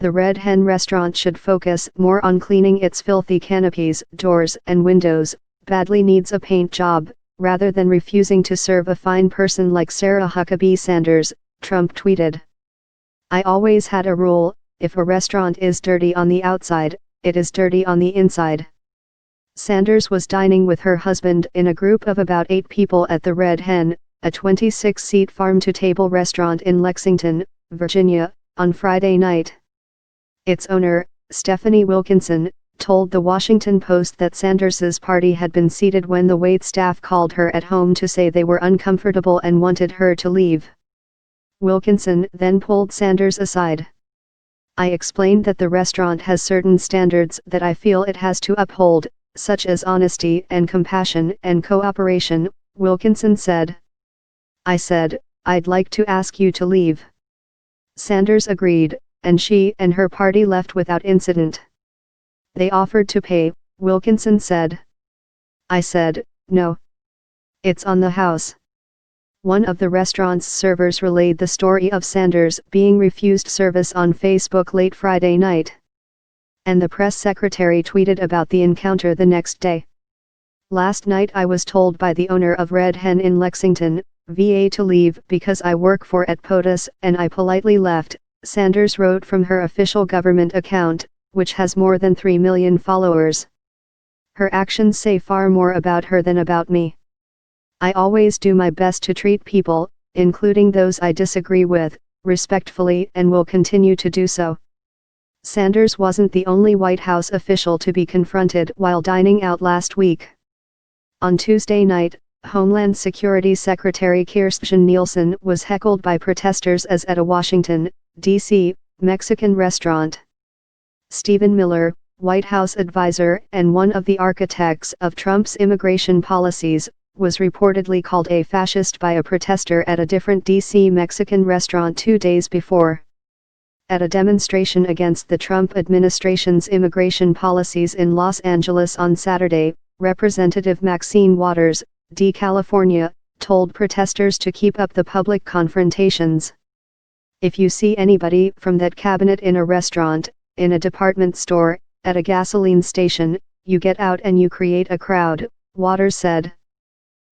The Red Hen Restaurant should focus more on cleaning its filthy canopies, doors and windows, badly needs a paint job, rather than refusing to serve a fine person like Sarah Huckabee Sanders, Trump tweeted. I always had a rule, if a restaurant is dirty on the outside, it is dirty on the inside. Sanders was dining with her husband in a group of about 8 people at the Red Hen, a 26-seat farm-to-table restaurant in Lexington, Virginia, on Friday night. Its owner, Stephanie Wilkinson, told the Washington Post that Sanders's party had been seated when the waitstaff called her at home to say they were uncomfortable and wanted her to leave. Wilkinson then pulled Sanders aside. I explained that the restaurant has certain standards that I feel it has to uphold, such as honesty and compassion and cooperation, Wilkinson said. I said, I'd like to ask you to leave. Sanders agreed, and she and her party left without incident. They offered to pay, Wilkinson said. I said, no. It's on the house. One of the restaurant's servers relayed the story of Sanders being refused service on Facebook late Friday night. And the press secretary tweeted about the encounter the next day. Last night I was told by the owner of Red Hen in Lexington, VA to leave because I work for at POTUS and I politely left, Sanders wrote from her official government account, which has more than 3 million followers. Her actions say far more about her than about me. I always do my best to treat people, including those I disagree with, respectfully and will continue to do so. Sanders wasn't the only White House official to be confronted while dining out last week. On Tuesday night, Homeland Security Secretary Kirstjen Nielsen was heckled by protesters as at a Washington, D.C., Mexican restaurant. Stephen Miller, White House advisor and one of the architects of Trump's immigration policies, was reportedly called a fascist by a protester at a different D.C. Mexican restaurant 2 days before. At a demonstration against the Trump administration's immigration policies in Los Angeles on Saturday, Representative Maxine Waters, D. California, told protesters to keep up the public confrontations. If you see anybody from that cabinet in a restaurant, in a department store, at a gasoline station, you get out and you create a crowd, Waters said.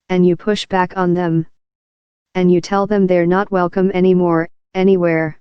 And you push back on them. And you tell them they're not welcome anymore, anywhere.